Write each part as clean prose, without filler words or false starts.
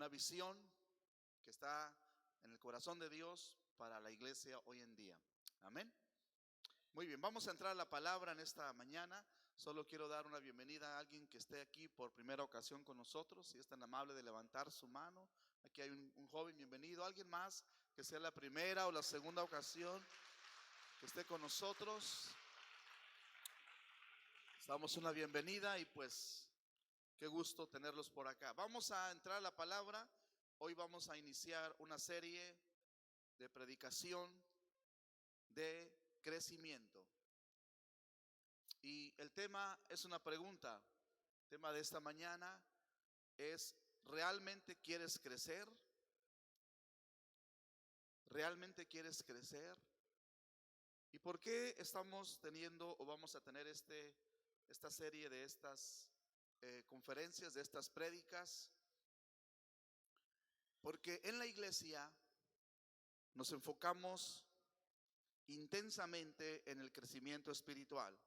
una visión que está en el corazón de Dios para la iglesia hoy en día. Amén. Muy bien, vamos a entrar a la palabra en esta mañana. Solo quiero dar una bienvenida a alguien que esté aquí por primera ocasión con nosotros. Si es tan amable de levantar su mano. Aquí hay un joven, bienvenido. ¿Alguien más que sea la primera o la segunda ocasión que esté con nosotros? Damos una bienvenida y pues qué gusto tenerlos por acá. Vamos a entrar a la palabra. Hoy vamos a iniciar una serie de predicación de crecimiento. Y el tema es una pregunta. El tema de esta mañana es: ¿realmente quieres crecer? ¿Realmente quieres crecer? ¿Y por qué estamos teniendo o vamos a tener esta serie de estas conferencias, de estas prédicas? Porque en la iglesia nos enfocamos intensamente en el crecimiento espiritual.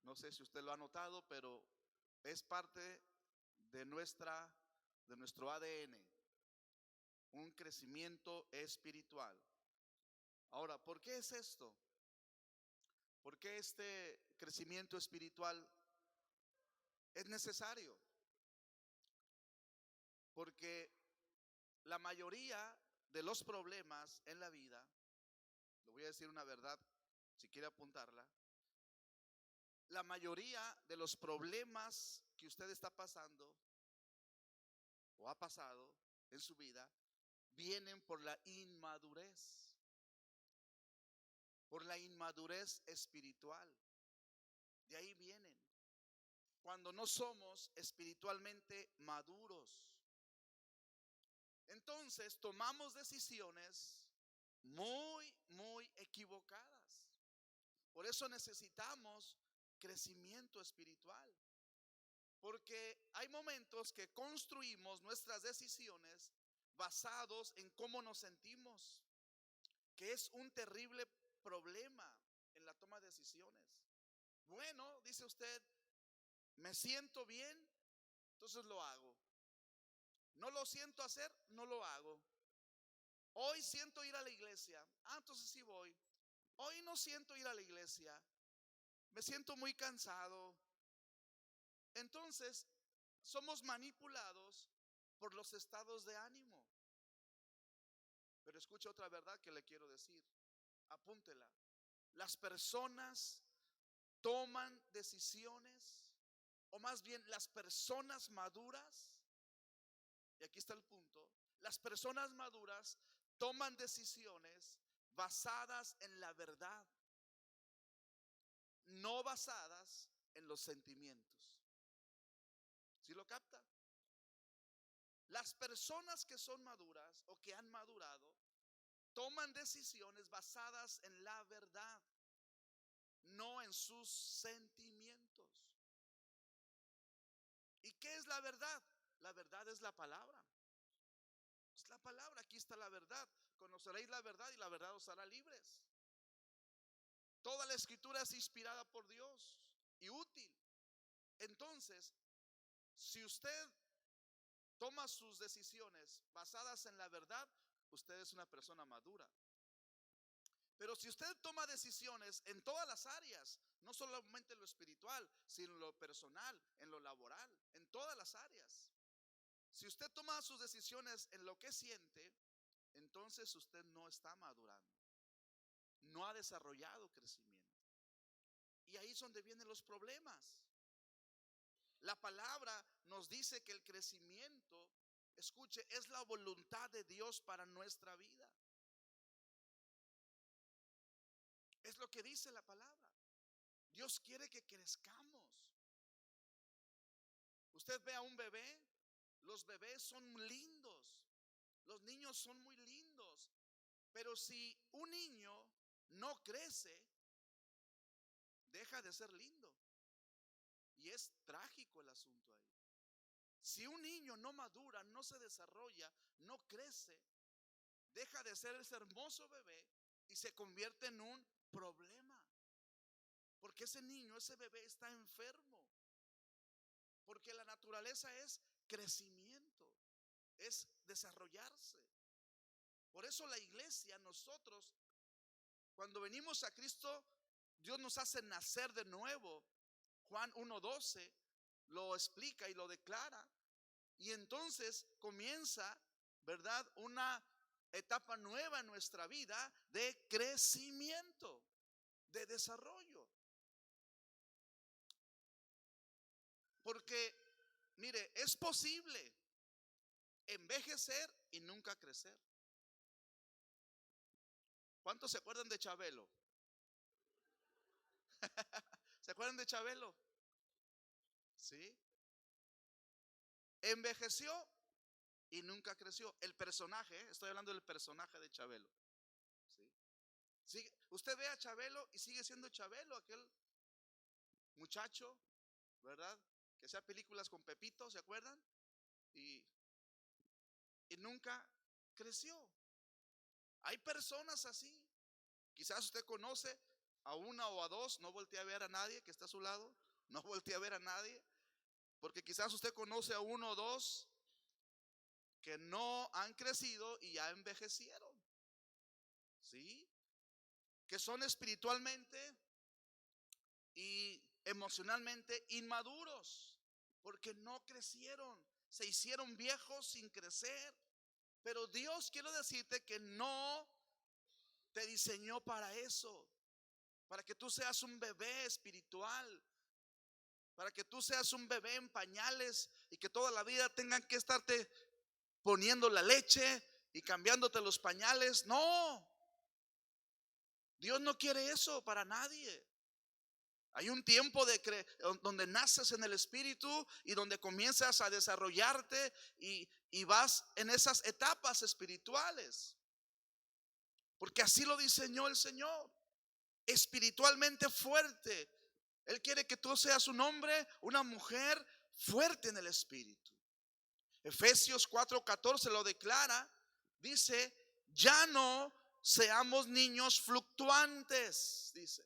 No sé si usted lo ha notado, pero es parte de nuestro ADN, un crecimiento espiritual. Ahora, ¿por qué es esto? ¿Por qué este crecimiento espiritual es necesario? Porque la mayoría de los problemas en la vida, le voy a decir una verdad, si quiere apuntarla, la mayoría de los problemas que usted está pasando o ha pasado en su vida vienen por la inmadurez espiritual. De ahí vienen. Cuando no somos espiritualmente maduros, entonces tomamos decisiones muy equivocadas. Por eso necesitamos crecimiento espiritual. Porque hay momentos que construimos nuestras decisiones basados en cómo nos sentimos, que es un terrible problema en la toma de decisiones. Bueno, dice usted, me siento bien, entonces lo hago. No lo siento hacer, no lo hago. Hoy siento ir a la iglesia, entonces sí voy. Hoy no siento ir a la iglesia, me siento muy cansado. Entonces, somos manipulados por los estados de ánimo. Pero escucha otra verdad que le quiero decir. Apúntela. Las personas toman decisiones, o más bien las personas maduras, y aquí está el punto, las personas maduras toman decisiones basadas en la verdad, no basadas en los sentimientos. ¿Sí lo capta? Las personas que son maduras o que han madurado toman decisiones basadas en la verdad, no en sus sentimientos. ¿Y qué es la verdad? La verdad es la palabra. Es la palabra, aquí está la verdad. Conoceréis la verdad y la verdad os hará libres. Toda la escritura es inspirada por Dios y útil. Entonces, si usted toma sus decisiones basadas en la verdad, usted es una persona madura. Pero si usted toma decisiones en todas las áreas, no solamente en lo espiritual, sino en lo personal, en lo laboral, en todas las áreas. Si usted toma sus decisiones en lo que siente, entonces usted no está madurando. No ha desarrollado crecimiento. Y ahí es donde vienen los problemas. La palabra nos dice que el crecimiento, escuche, es la voluntad de Dios para nuestra vida. Es lo que dice la palabra. Dios quiere que crezcamos. Usted ve a un bebé, los bebés son lindos, los niños son muy lindos, pero si un niño no crece, deja de ser lindo. Y es trágico el asunto ahí. Si un niño no madura, no se desarrolla, no crece, deja de ser ese hermoso bebé y se convierte en un problema. Porque ese niño, ese bebé está enfermo. Porque la naturaleza es crecimiento. es desarrollarse. Por eso la iglesia, nosotros, cuando venimos a Cristo, Dios nos hace nacer de nuevo. Juan 1:12 lo explica y lo declara. Y entonces comienza, ¿verdad?, una etapa nueva en nuestra vida de crecimiento, de desarrollo. Porque, mire, es posible envejecer y nunca crecer. ¿Cuántos se acuerdan de Chabelo? ¿Se acuerdan de Chabelo? Sí. Envejeció y nunca creció. El personaje, estoy hablando del personaje de Chabelo. ¿Sí? Usted ve a Chabelo y sigue siendo Chabelo, aquel muchacho, ¿verdad? Que hacía películas con Pepito, ¿se acuerdan? Y, y nunca creció. Hay personas así. Quizás usted conoce a una o a dos. No voltee a ver a nadie que está a su lado. No voltee a ver a nadie. Porque quizás usted conoce a uno o dos que no han crecido y ya envejecieron. ¿Sí? Que son espiritualmente y emocionalmente inmaduros. Porque no crecieron. Se hicieron viejos sin crecer. Pero Dios, quiero decirte que no te diseñó para eso. Para que tú seas un bebé espiritual. Para que tú seas un bebé en pañales y que toda la vida tengan que estarte poniendo la leche y cambiándote los pañales. No, Dios no quiere eso para nadie. Hay un tiempo donde naces en el Espíritu y donde comienzas a desarrollarte y vas en esas etapas espirituales. Porque así lo diseñó el Señor. Espiritualmente fuerte. Él quiere que tú seas un hombre, una mujer fuerte en el Espíritu. Efesios 4:14 lo declara. Dice, ya no seamos niños fluctuantes, dice,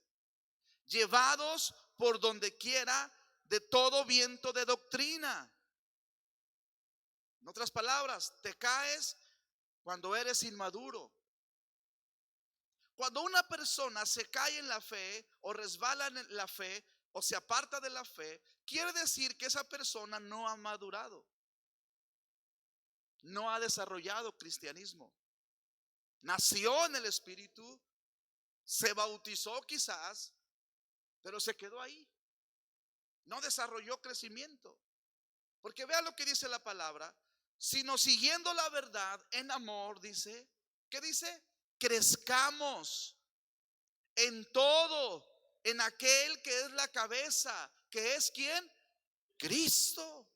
llevados por donde quiera de todo viento de doctrina. En otras palabras, te caes cuando eres inmaduro. Cuando una persona se cae en la fe o resbala en la fe o se aparta de la fe, quiere decir que esa persona no ha madurado, no ha desarrollado cristianismo. Nació en el Espíritu, se bautizó quizás, pero se quedó ahí. No desarrolló crecimiento. Porque vea lo que dice la palabra, sino siguiendo la verdad en amor, dice, ¿qué dice? Crezcamos en todo, en aquel que es la cabeza, que es ¿quién? Cristo.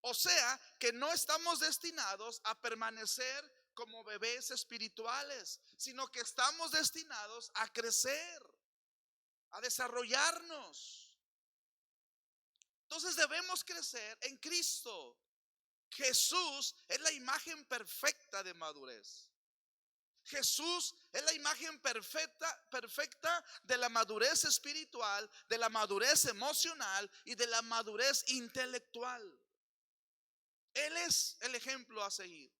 O sea, que no estamos destinados a permanecer como bebés espirituales, sino que estamos destinados a crecer, a desarrollarnos. Entonces debemos crecer en Cristo. Jesús es la imagen perfecta de madurez. Jesús es la imagen perfecta de la madurez espiritual, de la madurez emocional y de la madurez intelectual. Él es el ejemplo a seguir.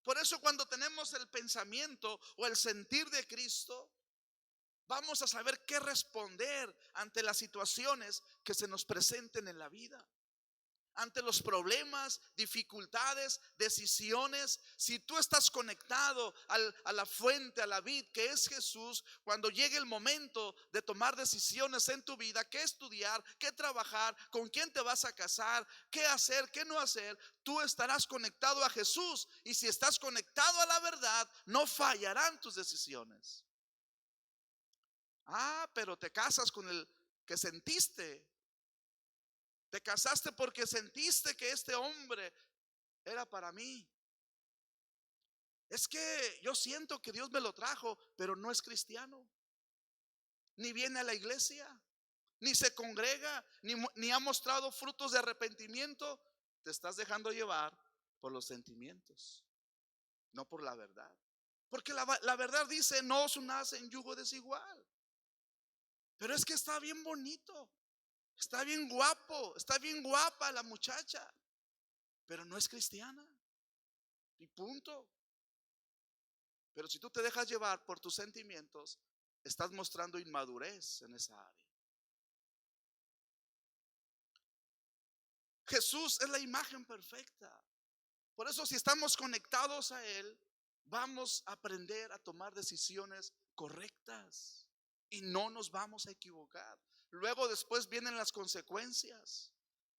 Por eso cuando tenemos el pensamiento o el sentir de Cristo, vamos a saber qué responder ante las situaciones que se nos presenten en la vida. Ante los problemas, dificultades, decisiones. Si tú estás conectado a la fuente, a la vid que es Jesús, cuando llegue el momento de tomar decisiones en tu vida, qué estudiar, qué trabajar, con quién te vas a casar, qué hacer, qué no hacer, tú estarás conectado a Jesús. Y si estás conectado a la verdad, no fallarán tus decisiones. Pero te casas con el que sentiste. Te casaste porque sentiste que este hombre era para mí. Es que yo siento que Dios me lo trajo, pero no es cristiano. Ni viene a la iglesia, ni se congrega, ni ha mostrado frutos de arrepentimiento. Te estás dejando llevar por los sentimientos, no por la verdad. Porque la verdad dice, no os unáis en yugo desigual. Pero es que está bien bonito. Está bien guapo, está bien guapa la muchacha, pero no es cristiana. Y punto. Pero si tú te dejas llevar por tus sentimientos, estás mostrando inmadurez en esa área. Jesús es la imagen perfecta. Por eso, si estamos conectados a Él, vamos a aprender a tomar decisiones correctas y no nos vamos a equivocar. Luego, después vienen las consecuencias.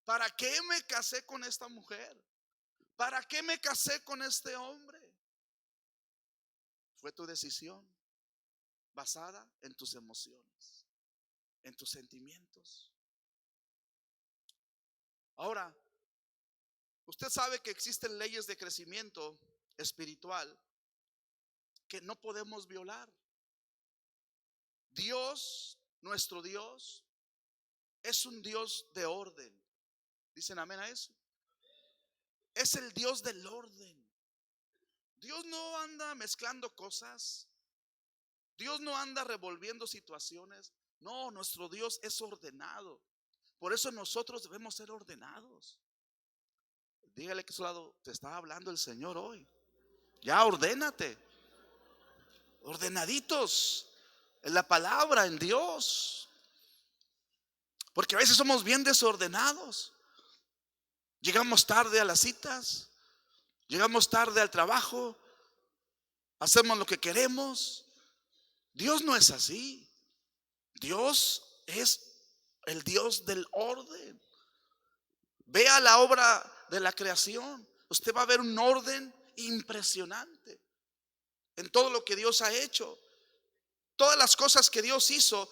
¿Para qué me casé con esta mujer? ¿Para qué me casé con este hombre? Fue tu decisión basada en tus emociones, en tus sentimientos. Ahora, usted sabe que existen leyes de crecimiento espiritual que no podemos violar. Dios, nuestro Dios, es un Dios de orden. ¿Dicen amén a eso? Es el Dios del orden. Dios no anda mezclando cosas. Dios no anda revolviendo situaciones. No, nuestro Dios es ordenado. Por eso nosotros debemos ser ordenados. Dígale que a su lado, te está hablando el Señor hoy. Ya ordénate. Ordenaditos en la palabra, en Dios. Porque a veces somos bien desordenados. Llegamos tarde a las citas, llegamos tarde al trabajo, hacemos lo que queremos. Dios no es así. Dios es el Dios del orden. Vea la obra de la creación. Usted va a ver un orden impresionante en todo lo que Dios ha hecho. Todas las cosas que Dios hizo,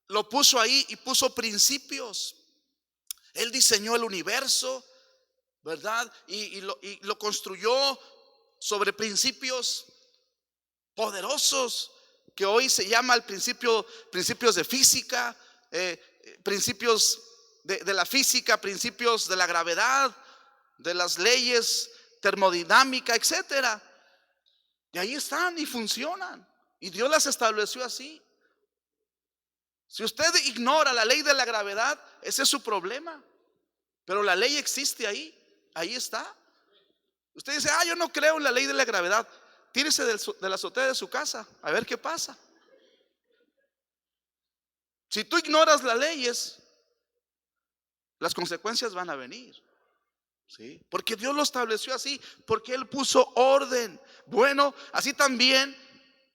lo puso ahí y puso principios. Él diseñó el universo, ¿verdad? Y lo construyó sobre principios poderosos que hoy se llama el principios de física, principios de la física, principios de la gravedad, de las leyes termodinámica, etcétera. Y ahí están y funcionan. Y Dios las estableció así. Si usted ignora la ley de la gravedad, ese es su problema. Pero la ley existe ahí. Ahí está. Usted dice, yo no creo en la ley de la gravedad. Tírese de la azotea de su casa a ver qué pasa. Si tú ignoras las leyes, las consecuencias van a venir. ¿Sí? Porque Dios lo estableció así, porque Él puso orden. Bueno, así también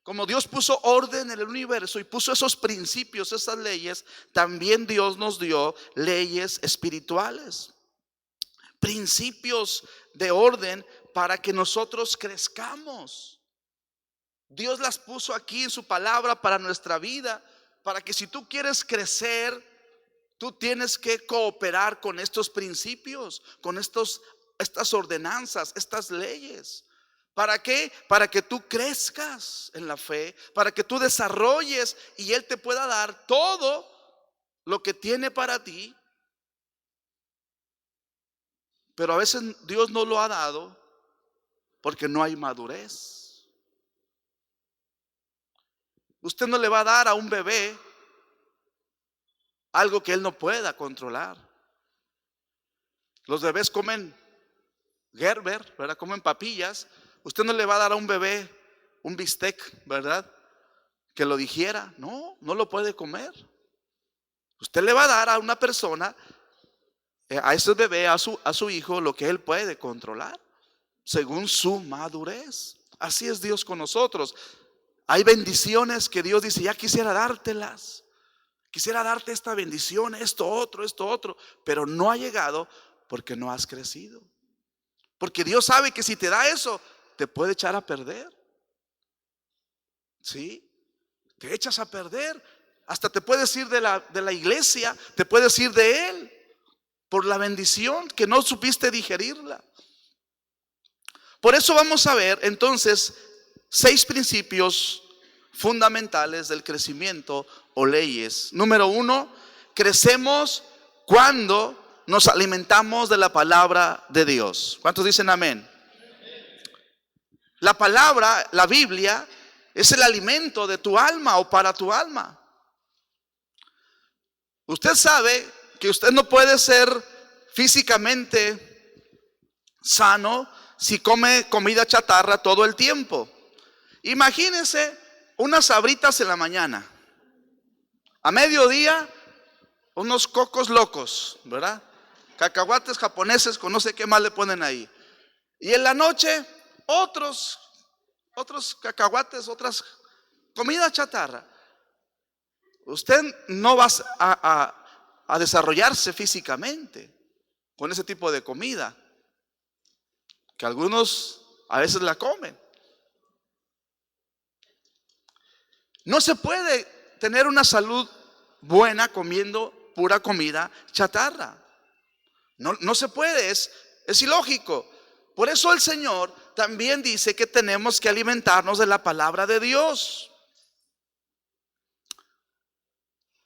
como Dios puso orden en el universo y puso esos principios, esas leyes, también Dios nos dio leyes espirituales, principios de orden para que nosotros crezcamos. Dios las puso aquí en su palabra para nuestra vida, para que si tú quieres crecer, tú tienes que cooperar con estos principios, con estas ordenanzas, estas leyes. ¿Para qué? Para que tú crezcas en la fe, para que tú desarrolles y Él te pueda dar todo lo que tiene para ti. Pero a veces Dios no lo ha dado porque no hay madurez. Usted no le va a dar a un bebé algo que él no pueda controlar. Los bebés comen Gerber, ¿verdad? Comen papillas. Usted no le va a dar a un bebé un bistec, ¿verdad? Que lo digiera. No, no lo puede comer. Usted le va a dar a una persona, a ese bebé, a su hijo, lo que él puede controlar, según su madurez. Así es Dios con nosotros. Hay bendiciones que Dios dice, ya quisiera dártelas. Quisiera darte esta bendición, esto otro, pero no ha llegado porque no has crecido. Porque Dios sabe que si te da eso, te puede echar a perder. ¿Sí? Te echas a perder. Hasta te puedes ir de la iglesia, te puedes ir de Él por la bendición que no supiste digerirla. Por eso vamos a ver entonces 6 principios fundamentales del crecimiento o leyes. Número 1, crecemos cuando nos alimentamos de la palabra de Dios. ¿Cuántos dicen amén? La palabra, la Biblia, es el alimento de tu alma o para tu alma. Usted sabe que usted no puede ser físicamente sano si come comida chatarra todo el tiempo. Imagínese unas sabritas en la mañana, a mediodía unos cocos locos, ¿verdad? Cacahuates japoneses con no sé qué más le ponen ahí. Y en la noche otros cacahuates, otras comida chatarra. Usted no va a desarrollarse físicamente con ese tipo de comida, que algunos a veces la comen. No se puede tener una salud buena comiendo pura comida chatarra. No se puede, es ilógico. Por eso el Señor también dice que tenemos que alimentarnos de la palabra de Dios.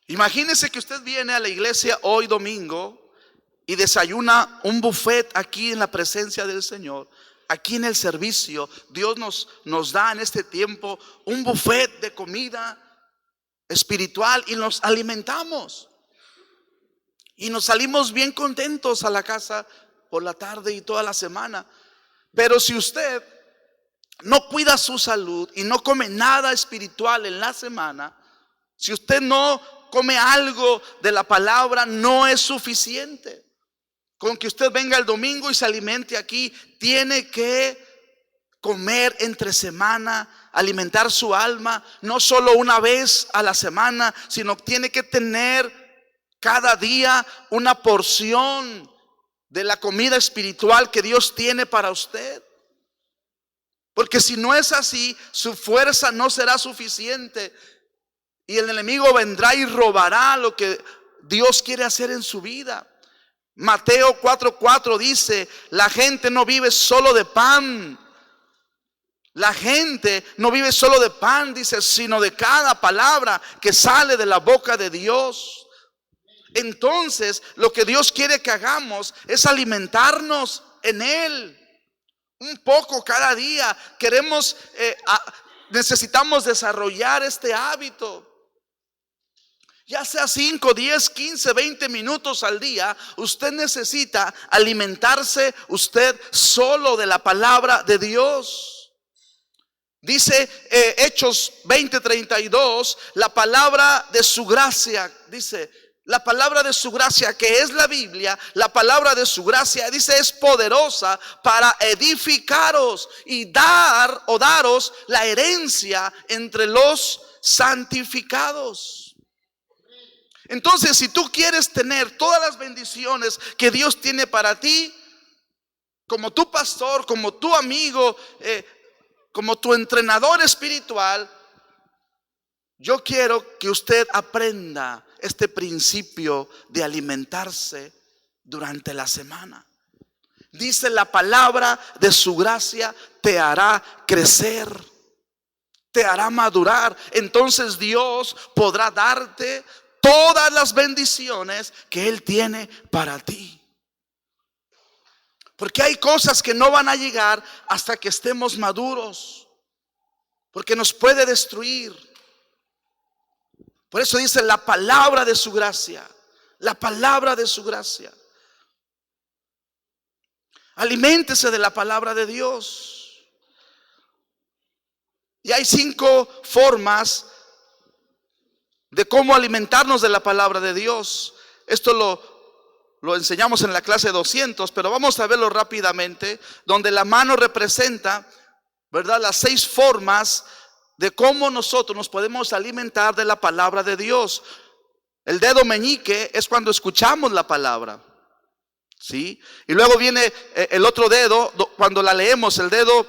Imagínese que usted viene a la iglesia hoy domingo y desayuna un buffet aquí en la presencia del Señor. Aquí en el servicio, Dios nos da en este tiempo un buffet de comida espiritual y nos alimentamos. Y nos salimos bien contentos a la casa por la tarde y toda la semana. Pero si usted no cuida su salud y no come nada espiritual en la semana, si usted no come algo de la palabra, no es suficiente. Con que usted venga el domingo y se alimente aquí, tiene que comer entre semana, alimentar su alma, no solo una vez a la semana, sino tiene que tener cada día una porción de la comida espiritual que Dios tiene para usted. Porque si no es así, su fuerza no será suficiente y el enemigo vendrá y robará lo que Dios quiere hacer en su vida. Mateo 4:4 dice: la gente no vive solo de pan. La gente no vive solo de pan, dice, sino de cada palabra que sale de la boca de Dios. Entonces, lo que Dios quiere que hagamos es alimentarnos en Él. Un poco cada día. Necesitamos desarrollar este hábito. Ya sea 5, 10, 15, 20 minutos al día, usted necesita alimentarse usted solo de la palabra de Dios. Dice Hechos 20:32, la palabra de su gracia, dice, la palabra de su gracia, que es la Biblia, la palabra de su gracia, dice, es poderosa para edificaros y daros la herencia entre los santificados. Entonces, si tú quieres tener todas las bendiciones que Dios tiene para ti, como tu pastor, como tu amigo, como tu entrenador espiritual, yo quiero que usted aprenda este principio de alimentarse durante la semana. Dice, la palabra de su gracia te hará crecer, te hará madurar. Entonces Dios podrá darte todas las bendiciones que Él tiene para ti. Porque hay cosas que no van a llegar hasta que estemos maduros, porque nos puede destruir. Por eso dice, la palabra de su gracia, la palabra de su gracia. Aliméntese de la palabra de Dios. Y hay 5 formas de cómo alimentarnos de la palabra de Dios. Esto lo enseñamos en la clase 200, pero vamos a verlo rápidamente, donde la mano representa, ¿verdad?, las 6 formas de cómo nosotros nos podemos alimentar de la palabra de Dios. El dedo meñique es cuando escuchamos la palabra, ¿sí? Y luego viene el otro dedo, cuando la leemos, el dedo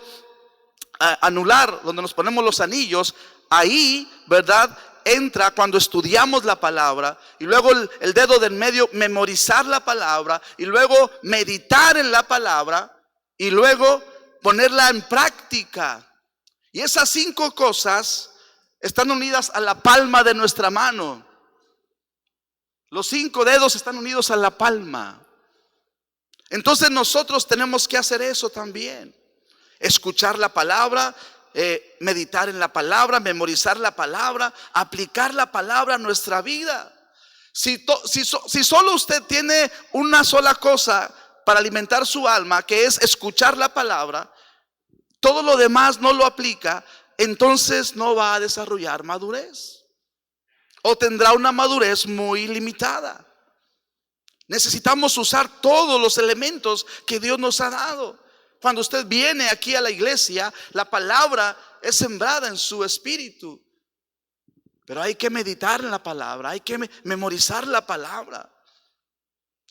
anular, donde nos ponemos los anillos. Ahí, ¿verdad?, entra cuando estudiamos la palabra. Y luego el dedo del medio, memorizar la palabra. Y luego meditar en la palabra. Y luego ponerla en práctica. Y esas 5 cosas están unidas a la palma de nuestra mano. Los 5 dedos están unidos a la palma. Entonces nosotros tenemos que hacer eso también. Escuchar la palabra, meditar en la palabra, memorizar la palabra, aplicar la palabra a nuestra vida. Si solo usted tiene una sola cosa para alimentar su alma, que es escuchar la palabra, todo lo demás no lo aplica, entonces no va a desarrollar madurez, o tendrá una madurez muy limitada. Necesitamos usar todos los elementos que Dios nos ha dado. Cuando usted viene aquí a la iglesia, la palabra es sembrada en su espíritu, pero hay que meditar en la palabra, hay que memorizar la palabra,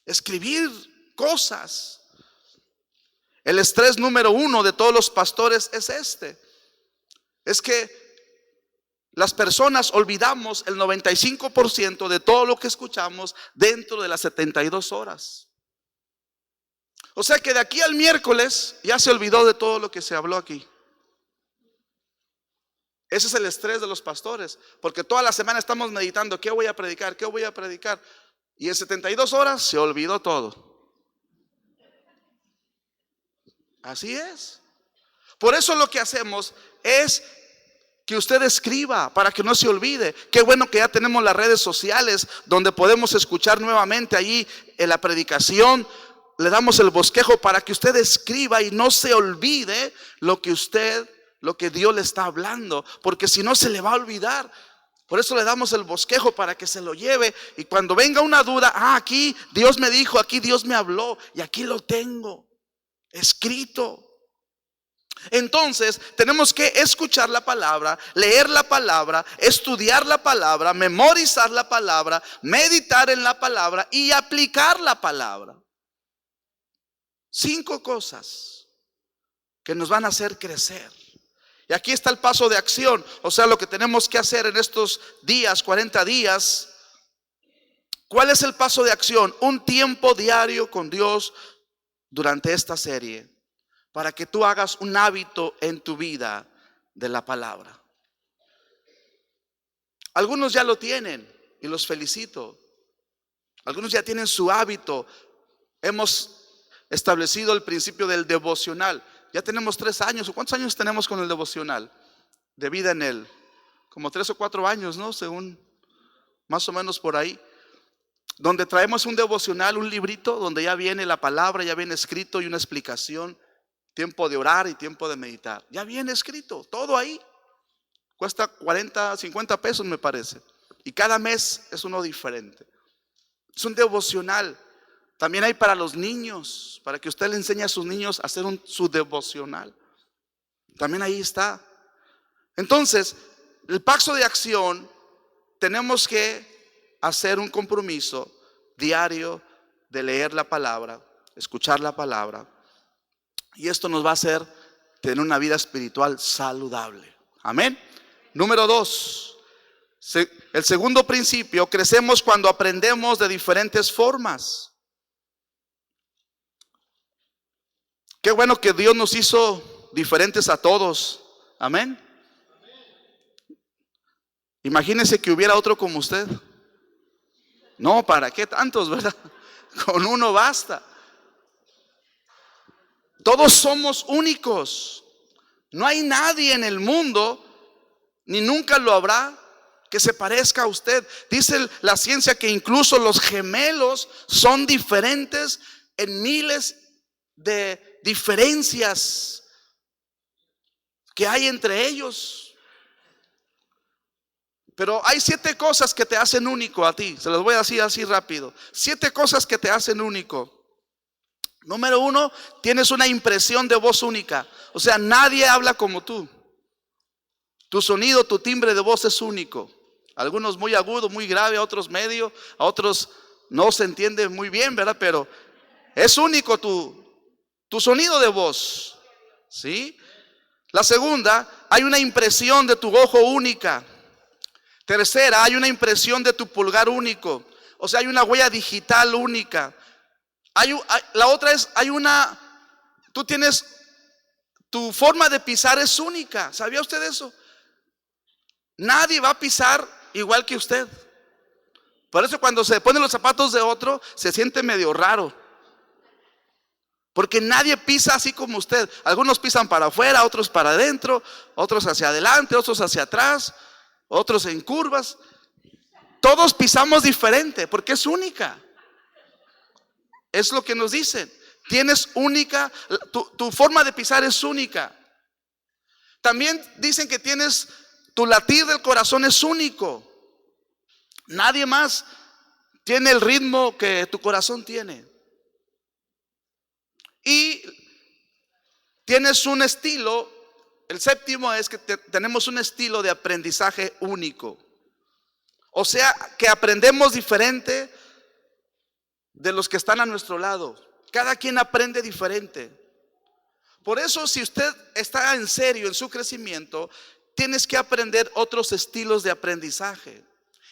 escribir cosas. El estrés número 1 de todos los pastores es que las personas olvidamos el 95% de todo lo que escuchamos dentro de las 72 horas. O sea que de aquí al miércoles ya se olvidó de todo lo que se habló aquí. Ese es el estrés de los pastores, porque toda la semana estamos meditando, ¿qué voy a predicar? ¿Qué voy a predicar? Y en 72 horas se olvidó todo. Así es. Por eso lo que hacemos es que usted escriba para que no se olvide. Qué bueno que ya tenemos las redes sociales donde podemos escuchar nuevamente allí en la predicación. Le damos el bosquejo para que usted escriba y no se olvide lo que Dios le está hablando, porque si no se le va a olvidar. Por eso le damos el bosquejo para que se lo lleve, y cuando venga una duda, aquí Dios me dijo, aquí Dios me habló, y aquí lo tengo escrito. Entonces tenemos que escuchar la palabra, leer la palabra, estudiar la palabra, memorizar la palabra, meditar en la palabra y aplicar la palabra. 5 cosas que nos van a hacer crecer. Y aquí está el paso de acción, o sea, lo que tenemos que hacer en estos días, 40 días. ¿Cuál es el paso de acción? Un tiempo diario con Dios durante esta serie, para que tú hagas un hábito en tu vida de la palabra. Algunos ya lo tienen y los felicito. Algunos ya tienen su hábito. Hemos establecido el principio del devocional. Ya tenemos 3 años. ¿Cuántos años tenemos con el devocional? De vida en él. Como 3 o 4 años, ¿no? Según, más o menos por ahí. Donde traemos un devocional, un librito, donde ya viene la palabra, ya viene escrito y una explicación. Tiempo de orar y tiempo de meditar. Ya viene escrito, todo ahí. Cuesta 40, 50 pesos me parece. Y cada mes es uno diferente. Es un devocional. También hay para los niños, para que usted le enseñe a sus niños a hacer su devocional. También ahí está. Entonces, el paso de acción, tenemos que hacer un compromiso diario de leer la palabra, escuchar la palabra. Y esto nos va a hacer tener una vida espiritual saludable. Amén. Número 2. El segundo principio, crecemos cuando aprendemos de diferentes formas. Qué bueno que Dios nos hizo diferentes a todos. Amén. Imagínese que hubiera otro como usted. No, ¿para qué tantos, verdad? Con uno basta. Todos somos únicos. No hay nadie en el mundo, ni nunca lo habrá, que se parezca a usted. Dice la ciencia que incluso los gemelos son diferentes en miles de diferencias que hay entre ellos. Pero hay 7 cosas que te hacen único a ti. Se las voy a decir así rápido. 7 cosas que te hacen único. Número 1, tienes una impresión de voz única. O sea, nadie habla como tú. Tu sonido, tu timbre de voz es único. Algunos muy agudo, muy grave, a otros medio, a otros no se entiende muy bien, ¿verdad? Pero es único tu sonido de voz. ¿Sí? La segunda, hay una impresión de tu ojo única. Tercera, hay una impresión de tu pulgar único. O sea, hay una huella digital única. La otra es, tú tienes, tu forma de pisar es única. ¿Sabía usted eso? Nadie va a pisar igual que usted. Por eso cuando se ponen los zapatos de otro, se siente medio raro. Porque nadie pisa así como usted. Algunos pisan para afuera, otros para adentro, otros hacia adelante, otros hacia atrás, otros en curvas. Todos pisamos diferente porque es única. Es lo que nos dicen. Tienes única, tu forma de pisar es única. También dicen que tu latir del corazón es único. Nadie más tiene el ritmo que tu corazón tiene. Y tienes un estilo. El séptimo es que tenemos un estilo de aprendizaje único. O sea, que aprendemos diferente de los que están a nuestro lado. Cada quien aprende diferente. Por eso, si usted está en serio en su crecimiento, tienes que aprender otros estilos de aprendizaje.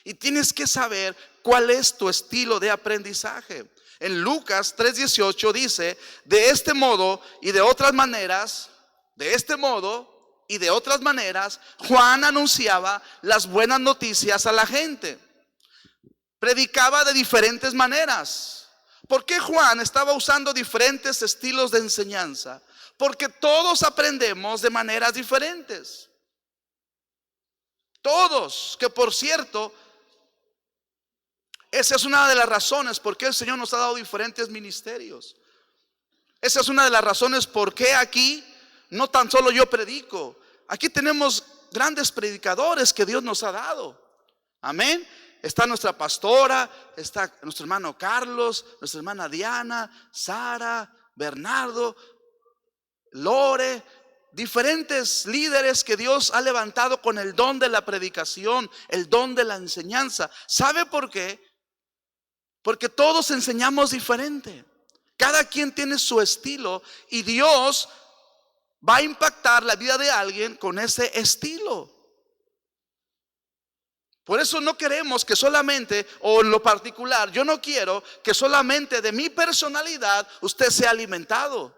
Y tienes que saber cuál es tu estilo de aprendizaje. En Lucas 3:18 dice: de este modo y de otras maneras, Juan anunciaba las buenas noticias a la gente. Predicaba de diferentes maneras. ¿Por qué Juan estaba usando diferentes estilos de enseñanza? Porque todos aprendemos de maneras diferentes. Todos, que por cierto, esa es una de las razones por qué el Señor nos ha dado diferentes ministerios. Esa es una de las razones por qué aquí no tan solo yo predico. Aquí tenemos grandes predicadores que Dios nos ha dado. Amén. Está nuestra pastora, está nuestro hermano Carlos, nuestra hermana Diana, Sara, Bernardo, Lore, diferentes líderes que Dios ha levantado con el don de la predicación, el don de la enseñanza. ¿Sabe por qué? Porque todos enseñamos diferente. Cada quien tiene su estilo y Dios va a impactar la vida de alguien con ese estilo. Por eso no queremos que solamente, o en lo particular, yo no quiero que solamente de mi personalidad usted sea alimentado.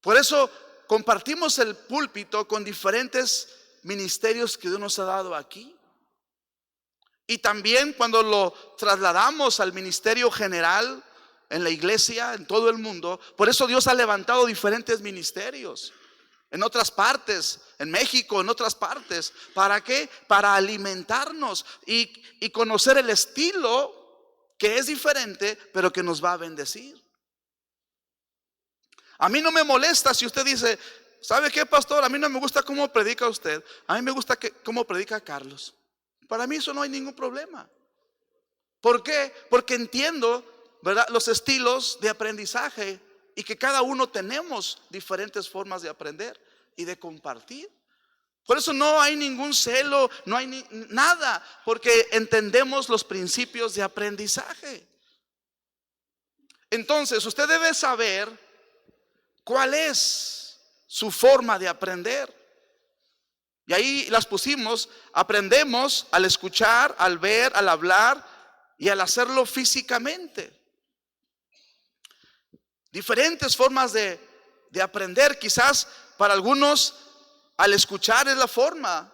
Por eso compartimos el púlpito con diferentes ministerios que Dios nos ha dado aquí. Y también cuando lo trasladamos al ministerio general en la iglesia, en todo el mundo, por eso Dios ha levantado diferentes ministerios en otras partes, en México, en otras partes. ¿Para qué? Para alimentarnos y conocer el estilo que es diferente, pero que nos va a bendecir. A mí no me molesta si usted dice: ¿sabe qué, pastor? A mí no me gusta cómo predica usted. A mí me gusta cómo predica Carlos. Para mí eso no hay ningún problema. ¿Por qué? Porque entiendo, ¿verdad?, los estilos de aprendizaje y que cada uno tenemos diferentes formas de aprender y de compartir. Por eso no hay ningún celo, no hay nada, porque entendemos los principios de aprendizaje. Entonces usted debe saber cuál es su forma de aprender. Y ahí las pusimos: aprendemos al escuchar, al ver, al hablar y al hacerlo físicamente. Diferentes formas de aprender. Quizás para algunos al escuchar es la forma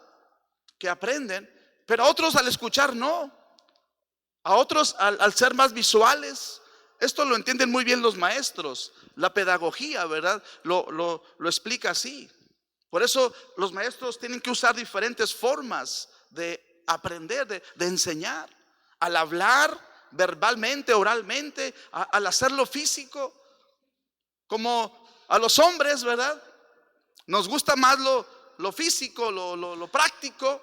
que aprenden, pero a otros al escuchar no. A otros al ser más visuales. Esto lo entienden muy bien los maestros. La pedagogía, ¿verdad?, lo explica así. Por eso los maestros tienen que usar diferentes formas de aprender, de enseñar. Al hablar verbalmente, oralmente, al hacerlo físico. Como a los hombres, ¿verdad?, nos gusta más lo físico, lo práctico.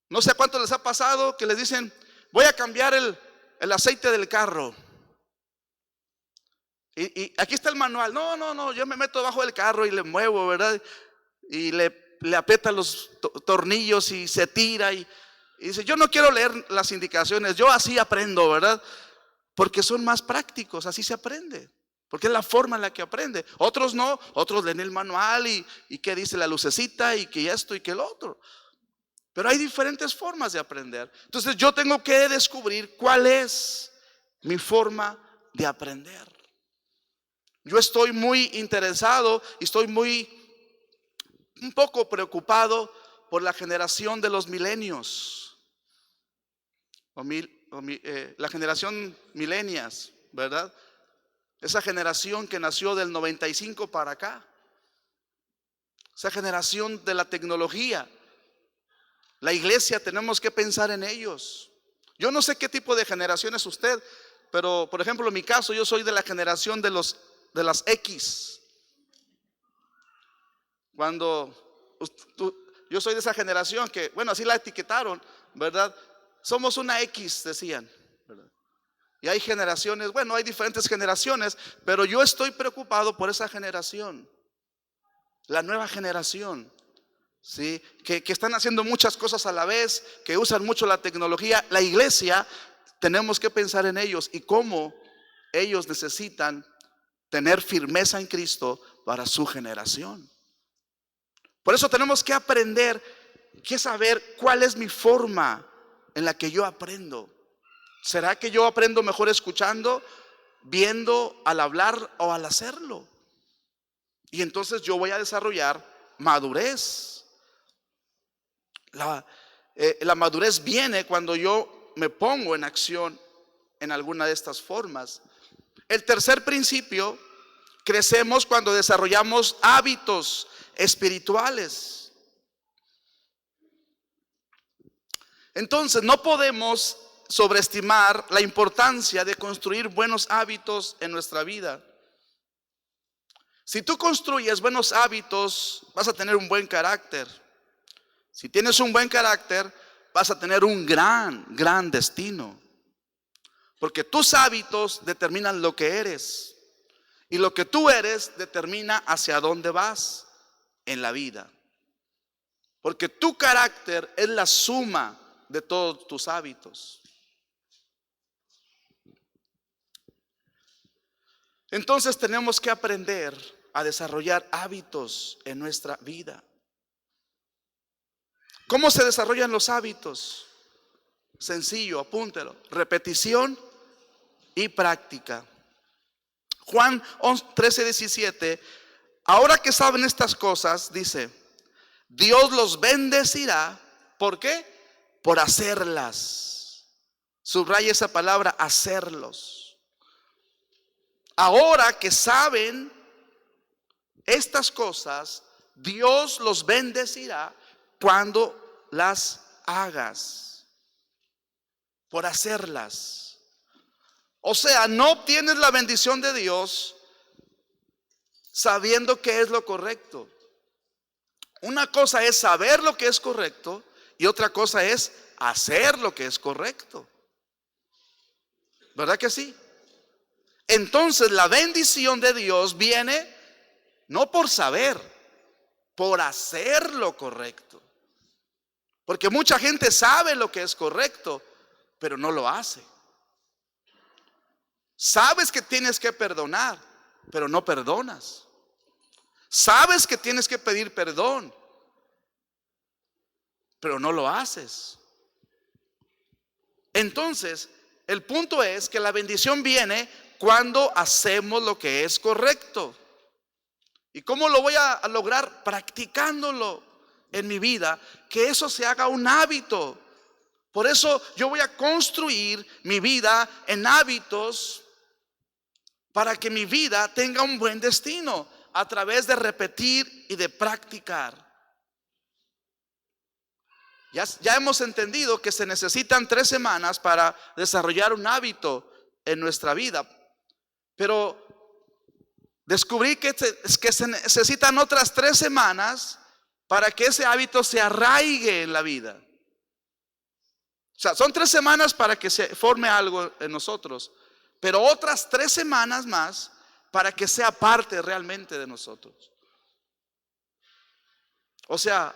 No sé a cuánto les ha pasado que les dicen: voy a cambiar el aceite del carro. Y aquí está el manual. No, yo me meto debajo del carro y le muevo, ¿verdad? Y le aprieta los tornillos y se tira y dice: yo no quiero leer las indicaciones, yo así aprendo, ¿verdad? Porque son más prácticos, así se aprende. Porque es la forma en la que aprende. Otros no, otros leen el manual y qué dice la lucecita y que esto y que el otro. Pero hay diferentes formas de aprender. Entonces yo tengo que descubrir cuál es mi forma de aprender. Yo estoy muy interesado y estoy un poco preocupado por la generación de los milenios. La generación milenias, ¿verdad? Esa generación que nació del 95 para acá. Esa generación de la tecnología. La iglesia tenemos que pensar en ellos. Yo no sé qué tipo de generación es usted, pero por ejemplo en mi caso yo soy de la generación de las X. Yo soy de esa generación que, bueno, así la etiquetaron, ¿verdad? Somos una X, decían, ¿verdad? Y hay generaciones, bueno, hay diferentes generaciones, pero yo estoy preocupado por esa generación, la nueva generación, ¿sí? Que están haciendo muchas cosas a la vez, que usan mucho la tecnología. La iglesia, tenemos que pensar en ellos y cómo ellos necesitan tener firmeza en Cristo para su generación. Por eso tenemos que aprender, que saber cuál es mi forma en la que yo aprendo. ¿Será que yo aprendo mejor escuchando, viendo, al hablar o al hacerlo? Y entonces yo voy a desarrollar madurez. La madurez viene cuando yo me pongo en acción en alguna de estas formas. El tercer principio: crecemos cuando desarrollamos hábitos espirituales. Entonces no podemos sobreestimar la importancia de construir buenos hábitos en nuestra vida. Si tú construyes buenos hábitos, vas a tener un buen carácter. Si tienes un buen carácter, vas a tener un gran destino. Porque tus hábitos determinan lo que eres. Y lo que tú eres determina hacia dónde vas en la vida. Porque tu carácter es la suma de todos tus hábitos. Entonces tenemos que aprender a desarrollar hábitos en nuestra vida. ¿Cómo se desarrollan los hábitos? Sencillo, apúntelo: repetición y práctica. Juan 13:17. Ahora que saben estas cosas, dice, Dios los bendecirá. ¿Por qué? Por hacerlas. Subraya esa palabra, hacerlos. Ahora que saben estas cosas, Dios los bendecirá cuando las hagas. Por hacerlas. O sea, no obtienes la bendición de Dios sabiendo qué es lo correcto. Una cosa es saber lo que es correcto y otra cosa es hacer lo que es correcto. ¿Verdad que sí? Entonces la bendición de Dios viene no por saber, por hacer lo correcto. Porque mucha gente sabe lo que es correcto, pero no lo hace. Sabes que tienes que perdonar, pero no perdonas. Sabes que tienes que pedir perdón, pero no lo haces. Entonces, el punto es que la bendición viene cuando hacemos lo que es correcto. ¿Y cómo lo voy a lograr? Practicándolo en mi vida, que eso se haga un hábito. Por eso yo voy a construir mi vida en hábitos para que mi vida tenga un buen destino a través de repetir y de practicar. Ya hemos entendido que se necesitan 3 semanas para desarrollar un hábito en nuestra vida, pero descubrí que se necesitan otras 3 semanas para que ese hábito se arraigue en la vida. O sea, son 3 semanas para que se forme algo en nosotros, pero otras 3 semanas más para que sea parte realmente de nosotros. O sea,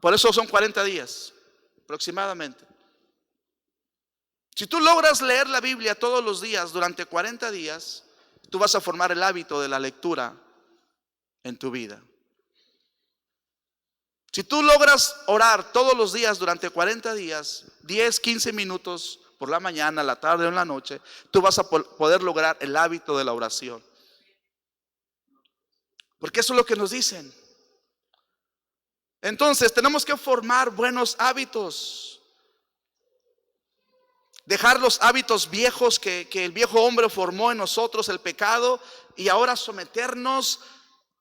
por eso son 40 días aproximadamente. Si tú logras leer la Biblia todos los días durante 40 días, tú vas a formar el hábito de la lectura en tu vida. Si tú logras orar todos los días durante 40 días, 10, 15 minutos por la mañana, la tarde o en la noche, tú vas a poder lograr el hábito de la oración. Porque eso es lo que nos dicen. Entonces tenemos que formar buenos hábitos. Dejar los hábitos viejos que el viejo hombre formó en nosotros, el pecado, y ahora someternos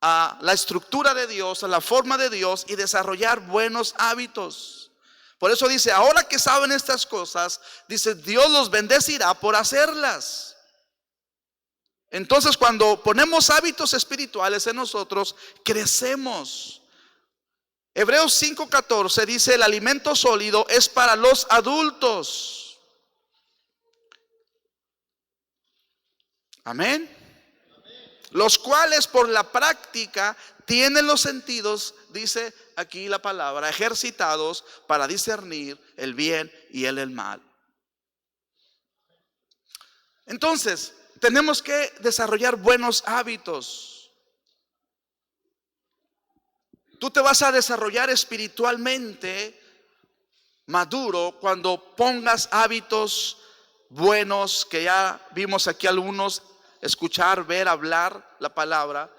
a la estructura de Dios, a la forma de Dios y desarrollar buenos hábitos. Por eso dice, ahora que saben estas cosas, dice, Dios los bendecirá por hacerlas. Entonces, cuando ponemos hábitos espirituales en nosotros, crecemos. Hebreos 5:14 dice, el alimento sólido es para los adultos. Amén. Los cuales por la práctica tienen los sentidos, dice aquí la palabra, ejercitados para discernir el bien y el mal. Entonces, tenemos que desarrollar buenos hábitos. Tú te vas a desarrollar espiritualmente maduro cuando pongas hábitos buenos, que ya vimos aquí algunos, escuchar, ver, hablar la palabra.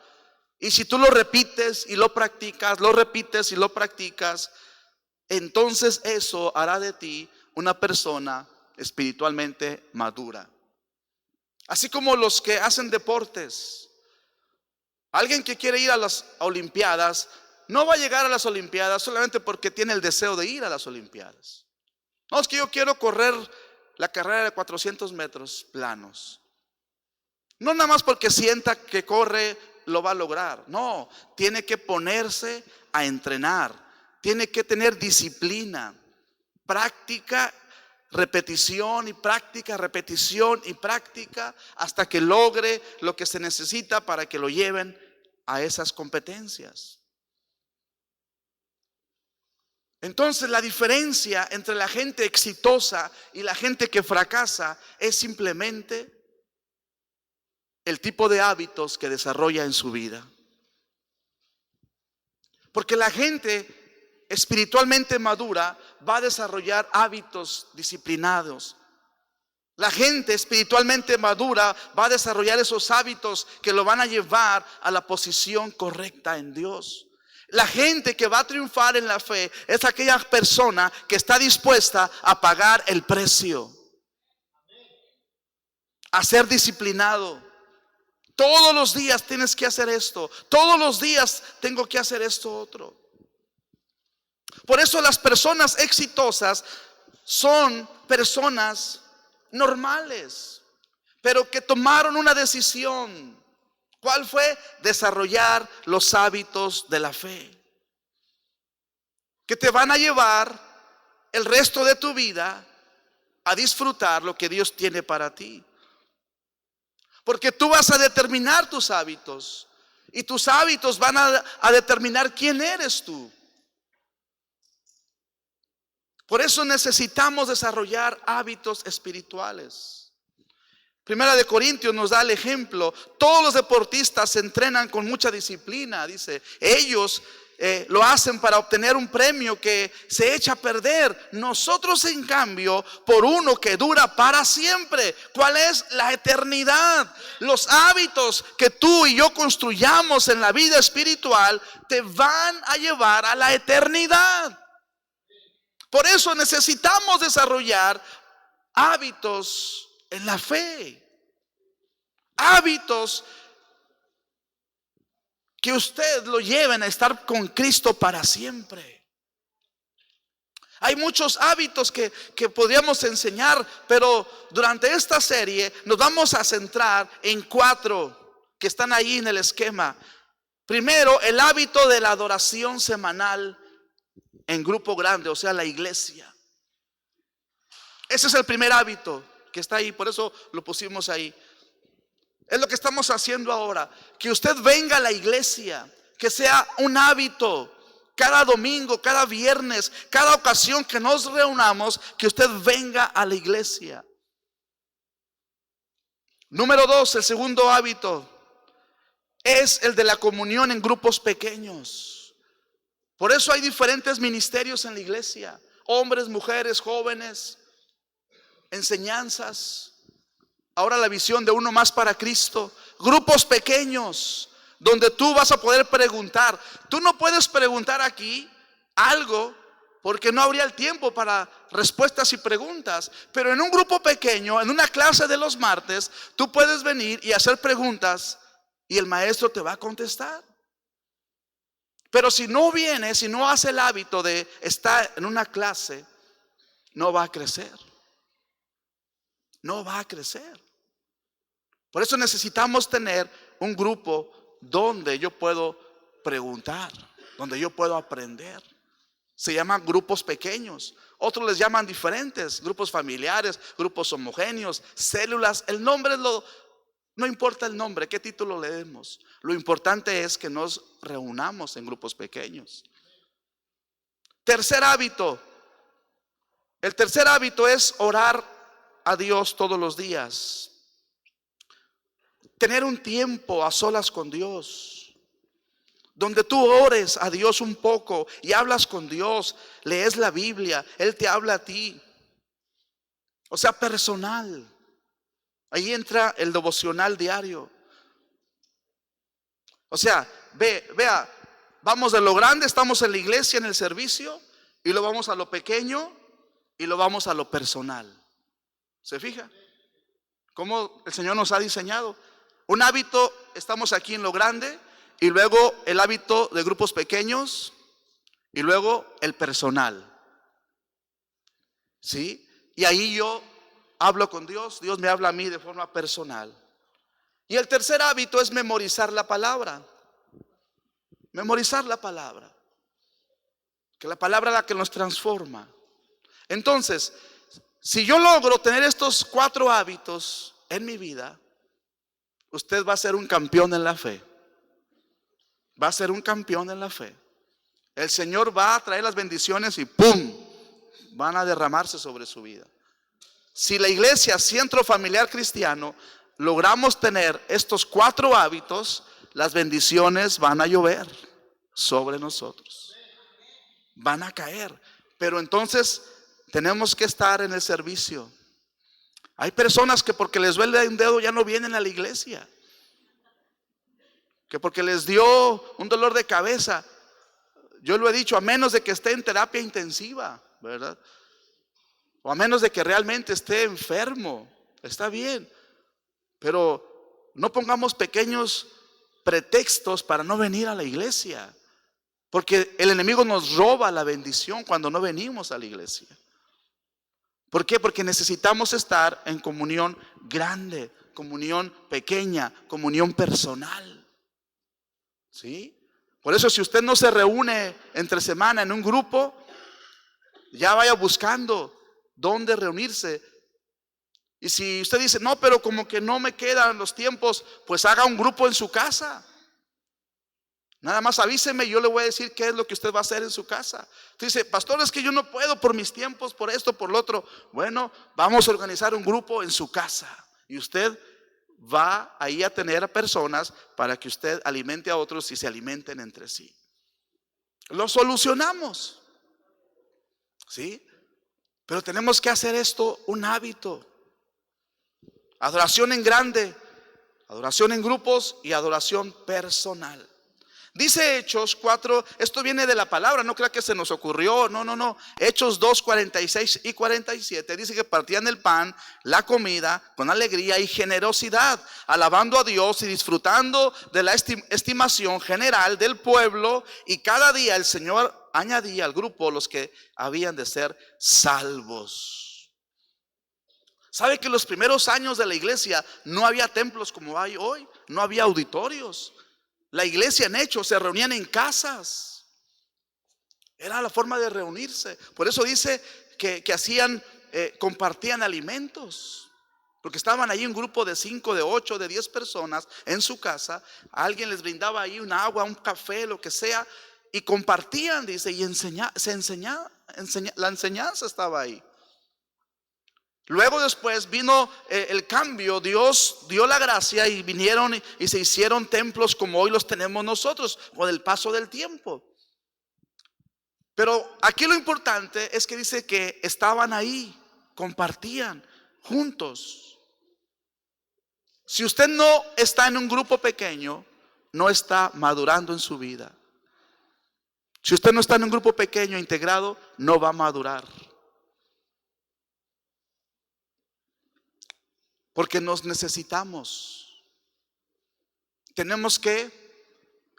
Y si tú lo repites y lo practicas, lo repites y lo practicas, entonces eso hará de ti una persona espiritualmente madura. Así como los que hacen deportes. Alguien que quiere ir a las Olimpiadas no va a llegar a las Olimpiadas solamente porque tiene el deseo de ir a las Olimpiadas. No, es que yo quiero correr la carrera de 400 metros planos. No nada más porque sienta que corre lo va a lograr. No, tiene que ponerse a entrenar. Tiene que tener disciplina, práctica, repetición y práctica, repetición y práctica, hasta que logre lo que se necesita para que lo lleven a esas competencias. Entonces, la diferencia entre la gente exitosa y la gente que fracasa es simplemente el tipo de hábitos que desarrolla en su vida. Porque la gente espiritualmente madura va a desarrollar hábitos disciplinados. La gente espiritualmente madura va a desarrollar esos hábitos que lo van a llevar a la posición correcta en Dios. La gente que va a triunfar en la fe es aquella persona que está dispuesta a pagar el precio, a ser disciplinado. Todos los días tienes que hacer esto. Todos los días tengo que hacer esto otro. Por eso las personas exitosas son personas normales, pero que tomaron una decisión. ¿Cuál fue? Desarrollar los hábitos de la fe, que te van a llevar el resto de tu vida a disfrutar lo que Dios tiene para ti. Porque tú vas a determinar tus hábitos, y tus hábitos van a determinar quién eres tú. Por eso necesitamos desarrollar hábitos espirituales. Primera de Corintios nos da el ejemplo. Todos los deportistas se entrenan con mucha disciplina. Dice, ellos lo hacen para obtener un premio que se echa a perder. Nosotros, en cambio, por uno que dura para siempre. ¿Cuál es? La eternidad. Los hábitos que tú y yo construyamos en la vida espiritual te van a llevar a la eternidad. Por eso necesitamos desarrollar hábitos en la fe. Hábitos que usted lo lleven a estar con Cristo para siempre. Hay muchos hábitos que podríamos enseñar, pero durante esta serie nos vamos a centrar en 4 que están ahí en el esquema. Primero, el hábito de la adoración semanal en grupo grande, o sea, la iglesia. Ese es el primer hábito que está ahí, por eso lo pusimos ahí. Es lo que estamos haciendo ahora. Que usted venga a la iglesia, que sea un hábito. Cada domingo, cada viernes, cada ocasión que nos reunamos, que usted venga a la iglesia. Número 2, el segundo hábito es el de la comunión en grupos pequeños. Por eso hay diferentes ministerios en la iglesia: hombres, mujeres, jóvenes, enseñanzas. Ahora la visión de uno más para Cristo. Grupos pequeños donde tú vas a poder preguntar. Tú no puedes preguntar aquí algo porque no habría el tiempo para respuestas y preguntas. Pero en un grupo pequeño, en una clase de los martes, tú puedes venir y hacer preguntas y el maestro te va a contestar. Pero si no viene, si no hace el hábito de estar en una clase, no va a crecer. No va a crecer. Por eso necesitamos tener un grupo donde yo puedo preguntar, donde yo puedo aprender. Se llaman grupos pequeños. Otros les llaman diferentes, grupos familiares, grupos homogéneos, células. El nombre no importa el nombre, qué título le demos. Lo importante es que nos reunamos en grupos pequeños. Tercer hábito. El tercer hábito es orar a Dios todos los días. Tener un tiempo a solas con Dios, donde tú ores a Dios un poco y hablas con Dios, lees la Biblia, Él te habla a ti. O sea, personal. Ahí entra el devocional diario. O sea, vea, vamos de lo grande, estamos en la iglesia, en el servicio, y lo vamos a lo pequeño y lo vamos a lo personal. ¿Se fija? Cómo el Señor nos ha diseñado. Un hábito, estamos aquí en lo grande, y luego el hábito de grupos pequeños, y luego el personal. ¿Sí? Y ahí yo hablo con Dios, Dios me habla a mí de forma personal. Y el tercer hábito es memorizar la palabra. Memorizar la palabra. Que la palabra es la que nos transforma. Entonces, si yo logro tener estos 4 hábitos en mi vida, usted va a ser un campeón en la fe. Va a ser un campeón en la fe. El Señor va a traer las bendiciones y ¡pum! Van a derramarse sobre su vida. Si la iglesia, centro familiar cristiano, logramos tener estos 4 hábitos, las bendiciones van a llover sobre nosotros. Van a caer. Pero entonces tenemos que estar en el servicio. Hay personas que porque les duele un dedo ya no vienen a la iglesia. Que porque les dio un dolor de cabeza, yo lo he dicho, a menos de que esté en terapia intensiva, ¿verdad? O a menos de que realmente esté enfermo, está bien. Pero no pongamos pequeños pretextos para no venir a la iglesia. Porque el enemigo nos roba la bendición cuando no venimos a la iglesia. ¿Por qué? Porque necesitamos estar en comunión grande, comunión pequeña, comunión personal. ¿Sí? Por eso si usted no se reúne entre semana en un grupo, ya vaya buscando dónde reunirse. Y si usted dice, no, pero como que no me quedan los tiempos, pues haga un grupo en su casa. Nada más avíseme y yo le voy a decir qué es lo que usted va a hacer en su casa. Usted dice, pastor, es que yo no puedo por mis tiempos, por esto, por lo otro. Bueno, vamos a organizar un grupo en su casa. Y usted va ahí a tener a personas para que usted alimente a otros y se alimenten entre sí. Lo solucionamos. ¿Sí? Pero tenemos que hacer esto un hábito. Adoración en grande, adoración en grupos y adoración personal. Dice Hechos 4, esto viene de la palabra, no crea que se nos ocurrió, no. Hechos 2, 46 y 47 dice que partían el pan, la comida, con alegría y generosidad, alabando a Dios y disfrutando de la estimación general del pueblo, y cada día el Señor añadía al grupo los que habían de ser salvos. ¿Sabe que en los primeros años de la iglesia no había templos como hay hoy? No había auditorios. La iglesia en Hechos se reunían en casas. Era la forma de reunirse. Por eso dice que hacían, compartían alimentos. Porque estaban ahí un grupo de 5, de 8, de 10 personas en su casa. Alguien les brindaba ahí un agua, un café, lo que sea. Y compartían, dice, y la enseñanza estaba ahí. Luego después vino el cambio, Dios dio la gracia y vinieron y se hicieron templos como hoy los tenemos nosotros con el paso del tiempo. Pero aquí lo importante es que dice que estaban ahí, compartían juntos. Si usted no está en un grupo pequeño, no está madurando en su vida. Si usted no está en un grupo pequeño integrado, no va a madurar. Porque nos necesitamos. Tenemos que,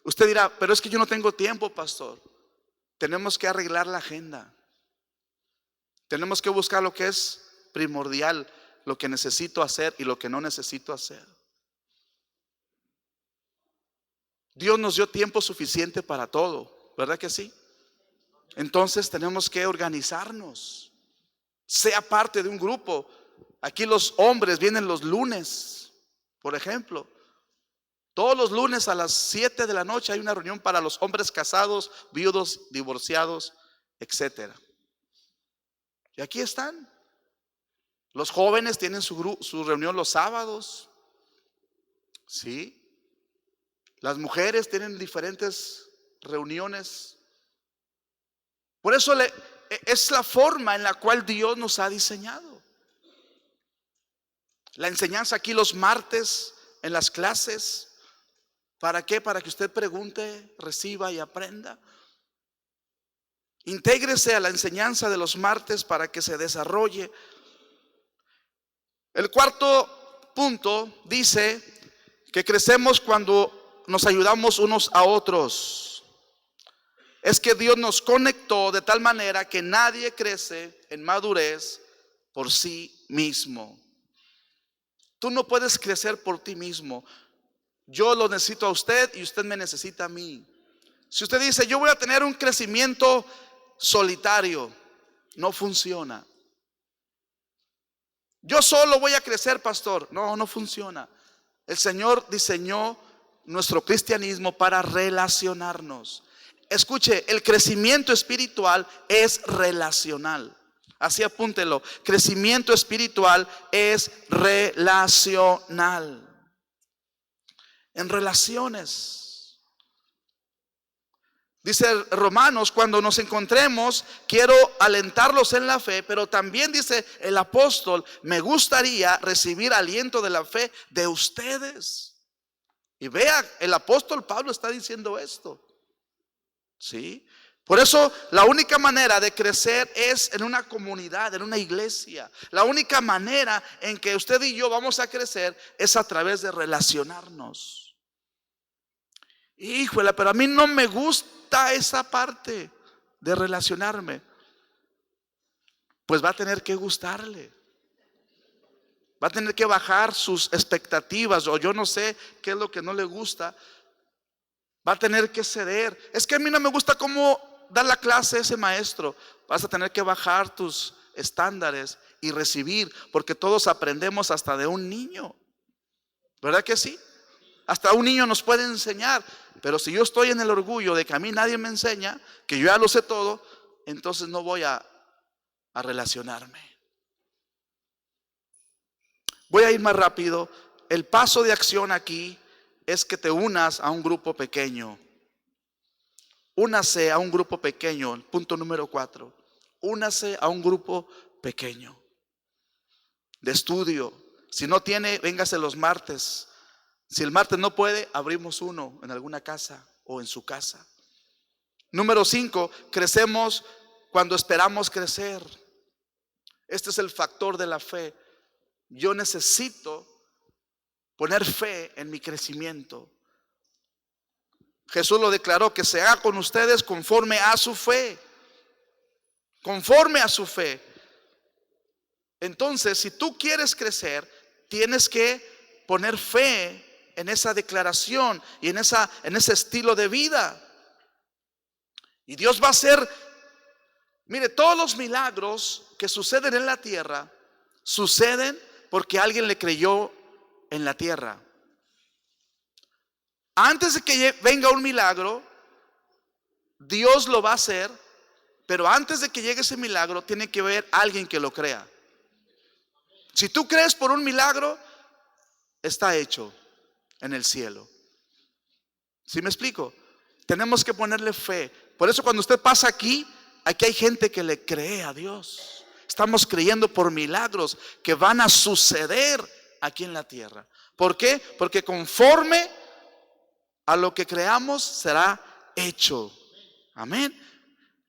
Usted dirá, pero es que yo no tengo tiempo, pastor. Tenemos que arreglar la agenda. Tenemos que buscar lo que es primordial, lo que necesito hacer y lo que no necesito hacer. Dios nos dio tiempo suficiente para todo, ¿verdad que sí? Entonces tenemos que organizarnos. Sea parte de un grupo. Aquí los hombres vienen los lunes, por ejemplo. Todos los lunes a las 7 de la noche hay una reunión para los hombres casados, viudos, divorciados, etcétera. Y aquí están. Los jóvenes tienen su reunión los sábados. ¿Sí? Las mujeres tienen diferentes reuniones. Por eso es la forma en la cual Dios nos ha diseñado. La enseñanza aquí los martes en las clases. ¿Para qué? Para que usted pregunte, reciba y aprenda. Intégrese a la enseñanza de los martes para que se desarrolle. El cuarto punto dice que crecemos cuando nos ayudamos unos a otros. Es que Dios nos conectó de tal manera que nadie crece en madurez por sí mismo. Tú no puedes crecer por ti mismo. Yo lo necesito a usted y usted me necesita a mí. Si usted dice, yo voy a tener un crecimiento solitario, no funciona. Yo solo voy a crecer, pastor. No, no funciona. El Señor diseñó nuestro cristianismo para relacionarnos. Escuche, el crecimiento espiritual es relacional. Así apúntelo. Crecimiento espiritual es relacional. En relaciones. Dice Romanos, cuando nos encontremos, quiero alentarlos en la fe, pero también dice el apóstol, me gustaría recibir aliento de la fe de ustedes. Y vea, el apóstol Pablo está diciendo esto. ¿Sí? Por eso la única manera de crecer es en una comunidad, en una iglesia. La única manera en que usted y yo vamos a crecer es a través de relacionarnos. Híjole, pero a mí no me gusta esa parte de relacionarme. Pues va a tener que gustarle. Va a tener que bajar sus expectativas, o yo no sé qué es lo que no le gusta. Va a tener que ceder. Es que a mí no me gusta cómo da la clase ese maestro. Vas a tener que bajar tus estándares y recibir, porque todos aprendemos hasta de un niño. ¿Verdad que sí? Hasta un niño nos puede enseñar. Pero si yo estoy en el orgullo de que a mí nadie me enseña, que yo ya lo sé todo, entonces no voy a relacionarme. Voy a ir más rápido. El paso de acción aquí es que te unas a un grupo pequeño. Únase a un grupo pequeño. Punto número 4. Únase a un grupo pequeño de estudio. Si no tiene, véngase los martes. Si el martes no puede, abrimos uno en alguna casa o en su casa. Número 5, crecemos cuando esperamos crecer. Este es el factor de la fe. Yo necesito poner fe en mi crecimiento. Jesús lo declaró, que se haga con ustedes conforme a su fe. Conforme a su fe. Entonces, si tú quieres crecer, tienes que poner fe en esa declaración y en ese estilo de vida. Y Dios va a hacer, mire, todos los milagros que suceden en la tierra suceden porque alguien le creyó en la tierra. Antes de que venga un milagro, Dios lo va a hacer, pero antes de que llegue ese milagro tiene que haber alguien que lo crea. Si tú crees por un milagro, está hecho en el cielo. ¿Sí me explico? Tenemos que ponerle fe. Por eso cuando usted pasa aquí hay gente que le cree a Dios. Estamos creyendo por milagros que van a suceder aquí en la tierra. ¿Por qué? Porque conforme a lo que creamos será hecho. Amén.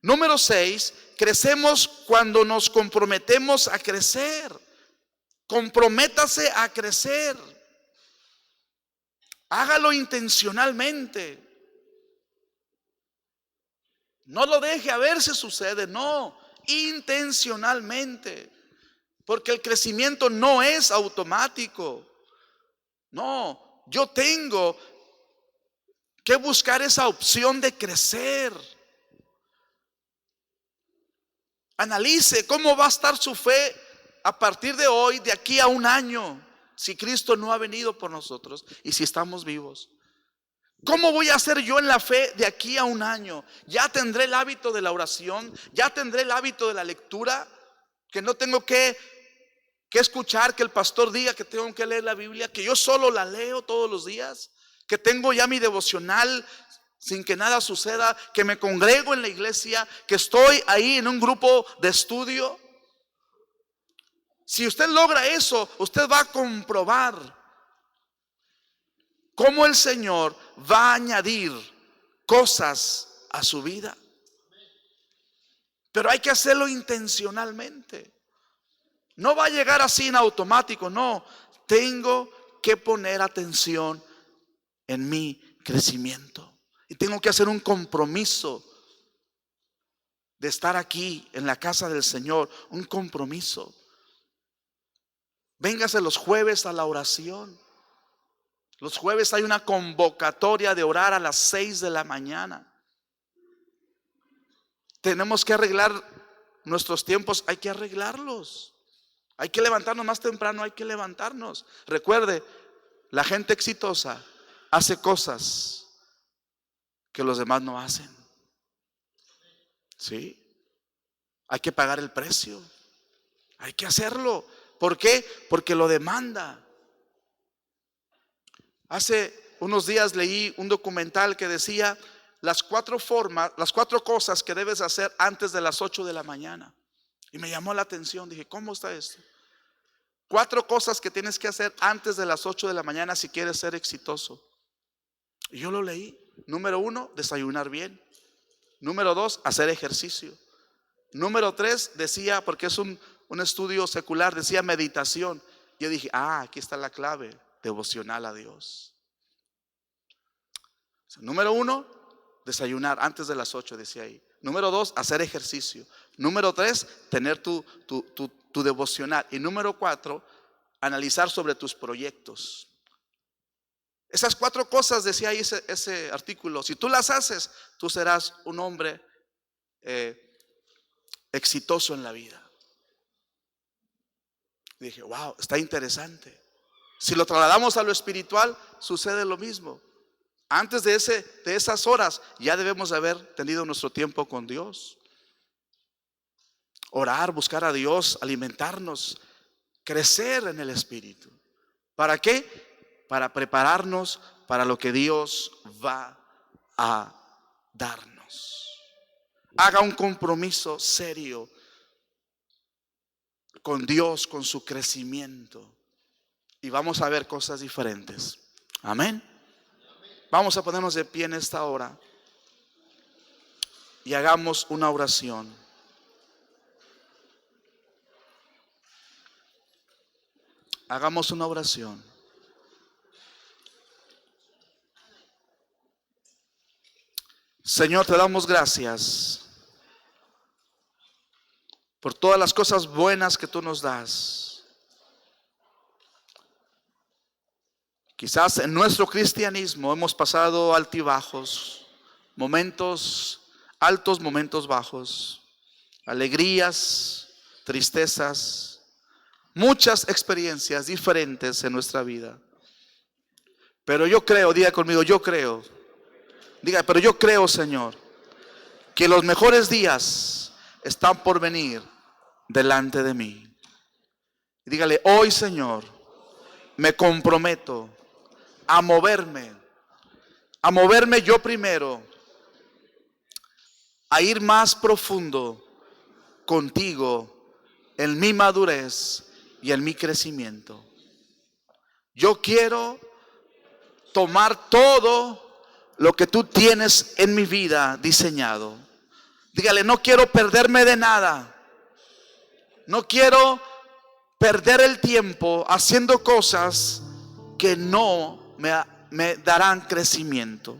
Número 6, crecemos cuando nos comprometemos a crecer. Comprométase a crecer. Hágalo intencionalmente. No lo deje a ver si sucede, no, intencionalmente. Porque el crecimiento no es automático. No, yo tengo que buscar esa opción de crecer. Analice cómo va a estar su fe a partir de hoy, de aquí a un año, si Cristo no ha venido por nosotros y si estamos vivos. ¿Cómo voy a hacer yo en la fe de aquí a un año? Ya tendré el hábito de la oración, ya tendré el hábito de la lectura, que no tengo que escuchar que el pastor diga que tengo que leer la Biblia, que yo solo la leo todos los días, que tengo ya mi devocional sin que nada suceda, que me congrego en la iglesia, que estoy ahí en un grupo de estudio. Si usted logra eso, usted va a comprobar cómo el Señor va a añadir cosas a su vida. Pero hay que hacerlo intencionalmente. No va a llegar así en automático, no. Tengo que poner atención en mi crecimiento. Y tengo que hacer un compromiso de estar aquí en la casa del Señor. Un compromiso. Véngase los jueves a la oración. Los jueves hay una convocatoria de orar a las 6 de la mañana. Tenemos que arreglar nuestros tiempos, hay que arreglarlos. Hay que levantarnos más temprano, hay que levantarnos. Recuerde, la gente exitosa hace cosas que los demás no hacen. ¿Sí? Hay que pagar el precio. Hay que hacerlo. ¿Por qué? Porque lo demanda. Hace unos días leí un documental que decía las 4 cosas que debes hacer antes de las 8 de la mañana. Y me llamó la atención. Dije, ¿cómo está esto? 4 cosas que tienes que hacer antes de las 8 de la mañana si quieres ser exitoso. Y yo lo leí. Número 1, desayunar bien. Número 2, hacer ejercicio. Número 3, decía, porque es un estudio secular, decía meditación. Yo dije, aquí está la clave, devocional a Dios. Número 1, desayunar antes de las 8, decía ahí. Número 2, hacer ejercicio. Número 3, tener tu devocional. Y número 4, analizar sobre tus proyectos. Esas 4 cosas decía ahí ese artículo. Si tú las haces, tú serás un hombre exitoso en la vida. Y dije, wow, está interesante. Si lo trasladamos a lo espiritual, sucede lo mismo. Antes de esas horas ya debemos haber tenido nuestro tiempo con Dios. Orar, buscar a Dios, alimentarnos, crecer en el Espíritu. ¿Para qué? Para prepararnos para lo que Dios va a darnos. Haga un compromiso serio con Dios, con su crecimiento. Y vamos a ver cosas diferentes. Amén. Vamos a ponernos de pie en esta hora y hagamos una oración. Hagamos una oración. Señor, te damos gracias por todas las cosas buenas que tú nos das. Quizás en nuestro cristianismo hemos pasado altibajos, momentos altos, momentos bajos, alegrías, tristezas, muchas experiencias diferentes en nuestra vida. Pero yo creo, diga conmigo, yo creo. Diga, pero yo creo, Señor, que los mejores días están por venir delante de mí. Dígale, hoy, Señor, me comprometo a moverme yo primero, a ir más profundo contigo en mi madurez y en mi crecimiento. Yo quiero tomar todo lo que tú tienes en mi vida diseñado. Dígale, no quiero perderme de nada. No quiero perder el tiempo haciendo cosas que no me darán crecimiento.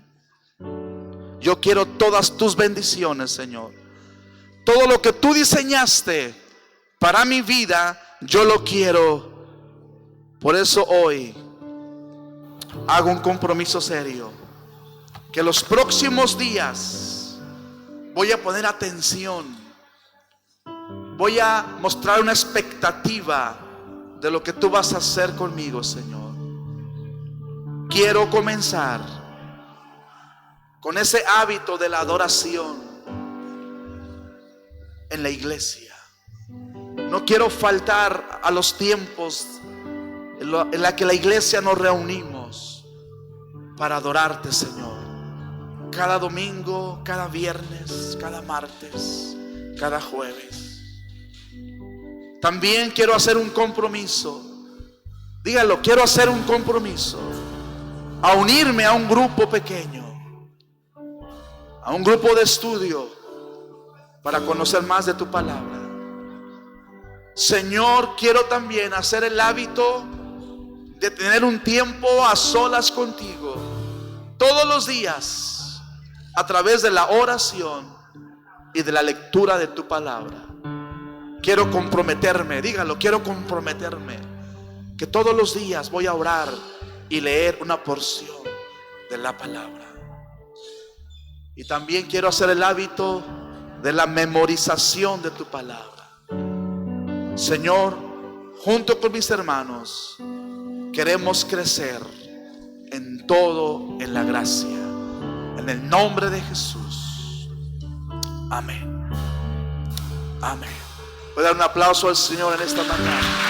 Yo quiero todas tus bendiciones, Señor. Todo lo que tú diseñaste para mi vida, yo lo quiero. Por eso hoy hago un compromiso serio, que los próximos días voy a poner atención, voy a mostrar una expectativa de lo que tú vas a hacer conmigo, Señor. Quiero comenzar con ese hábito de la adoración en la iglesia. No quiero faltar a los tiempos en la que la iglesia nos reunimos para adorarte, Señor. Cada domingo, cada viernes, cada martes, cada jueves. También quiero hacer un compromiso. Dígalo, quiero hacer un compromiso a unirme a un grupo pequeño, a un grupo de estudio, para conocer más de tu palabra. Señor, quiero también hacer el hábito de tener un tiempo a solas contigo todos los días, a través de la oración y de la lectura de tu palabra. Quiero comprometerme, dígalo, quiero comprometerme, que todos los días voy a orar y leer una porción de la palabra. Y también quiero hacer el hábito de la memorización de tu palabra. Señor, junto con mis hermanos, queremos crecer en todo, en la gracia, en el nombre de Jesús. Amén. Amén. Voy a dar un aplauso al Señor en esta mañana.